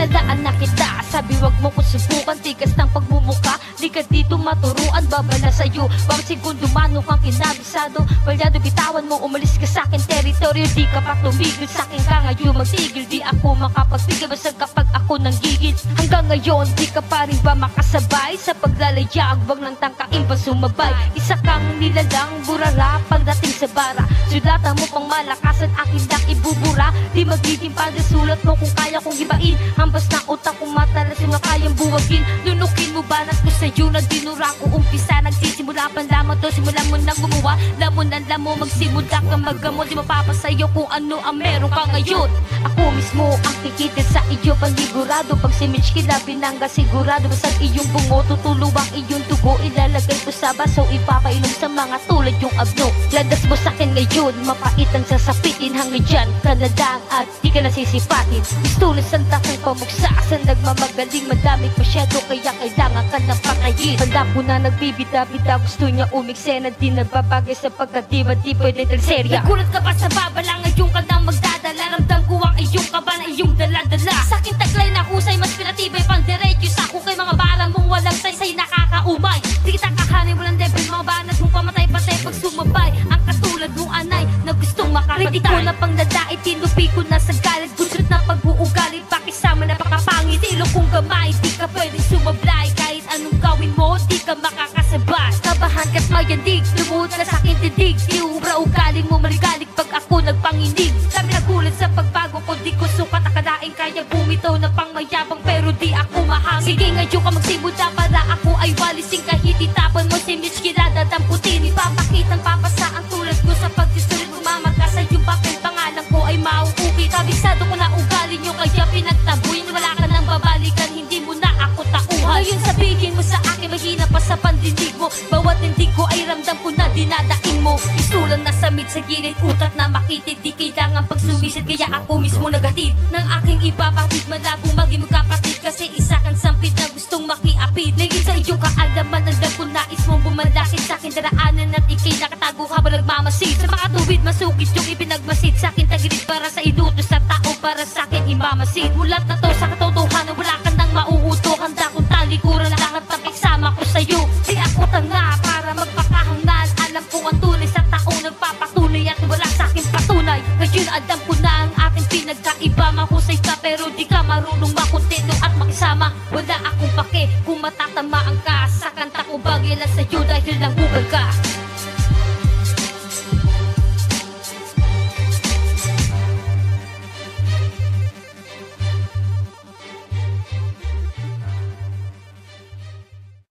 Nalaan na kita, sabi wag mo ko subukan. Tigas ng pagmumuka, di ka dito maturuan. Babala sa'yo, bang segundo manong kang kinabisado. Balyado bitawan mo, umalis ka sa'kin teritoryo. Di ka pa tumigil sa'kin ka ngayon magtigil. Di ako makapagpigil, basta kapag ako nanggigil. Hanggang ngayon, di ka pa rin ba makasabay sa paglalayag, wag lang tangkain pa sumabay. Isa kang nilalang burara pagdating sa bara. Sulatan mo pang malakasan, akin lang ibubura. Di magiging padre, sulat mo kung kaya kong ibain. Hambas na utak kung matalas yung kayang buwagin. Lunukin mo banat ko sa'yo na dinura ko. Umpisa nagsisimula pa lamang to, simulan mo nang gumawa. Lamon ang lamo, magsimula ka maggamot. Di mapapasayo kung ano ang meron ka ngayon. Ako mismo ang kikitin sa iyo, panigurado. Pag si Mitch kila binangga sigurado. Basta iyong bungo, tutulo ang iyong tugo. Ilalagay ko sa baso, ipapainom sa mga tulad yung abno. Landas mo sa'kin ngayon, mapait ang sasapitin. Hanggang dyan ka na lang at di ka nasisipatin. Pistulis ang takang pamuksa sa nagmamagaling. Madami masyado kaya kailangan ka ng pakayin. Banda ko na nagbibida-bida, gusto niya umiksena. Di nagbabagay sapagkat di ba di pwede talserya. Nagulat ka pa sa babala, ngayon ka nang magdadala. Ramdam ko ang iyong kaba na iyong dala-dala. Sa'kin taglay na husay, mas pinatibay pang diretso. Sa kung kay mga barang mong walang saysay nakakaumay. Di kita kakanin mo ng debil, mga banat mong pamatay-patay pag sumabay. Ang katulad mong anay na gustong makapatay. Ready ko na pang nadait, tinupi ko na sa galit. Gusot na pag-uugali, pakisama na pakapangit. Tilo kong gamay, di ka pwedeng sumablay. Kahit anong gawin mo, di ka makakasabay. Kabahan ka't mayandig, lumuhod ka sa'kin tidig. Di ubra ugaling mo maligalig pag ako nagpanginig. Kami nagulat sa pagbago ko, di ko sukat akalain. Kaya bumitaw na pang mayabang pero di ako mahangin. Sige ngayon ka magsimula para ako ay walising. Kahit itapon mo si Mitch kilala damputin. Ipapakitang papasa ang tulad ko sa pagsusulit. Kumamagka sa yung papel, pangalan ko ay mauuki. Kabisado ko na ugali nyo kaya pinagtabuin. Wala ka nang babalikan, hindi mo na ako tauhan. Ngayon sabihin mo sa akin, mahina pa sa pandinig mo. Bawat hindi ko ay ramdam ko na dinadaing mo. Isulang nasa mid sa gilid, utak na makitid. Di kailangan pag sumisid, kaya ako mismo nagatid ng aking ipapatid. Malabo maging magkapatid kasi isa kang sampid na gustong makiapid. Naging sa iyong kaalaman, alam ko nais mong bumalakid sa'kin. Daraanan at ikay nakatago habang nagmamasid. Sa mga tuwid masukit yung ipinagmasid sa'kin. Tagilid para sa inutos sa tao, para sa'kin imamasid. Mulat na to sa katotohanan, wala ka nang mauuto. Handa kong talikuran lahat ng iksama ko sa'yo. Di ako tanga para magpakahangal. Alam ko ang tunay sa taong nagpapatunay at wala sa'kin patunay. Ngayon alam ko na ang aking pinagkaiba. Mahusay ka pero di ka marunong makontento at makisama. Wala akong pake kung matatamaan ka sa kanta ko. Bagay lang sa'yo dahil nangugal ka.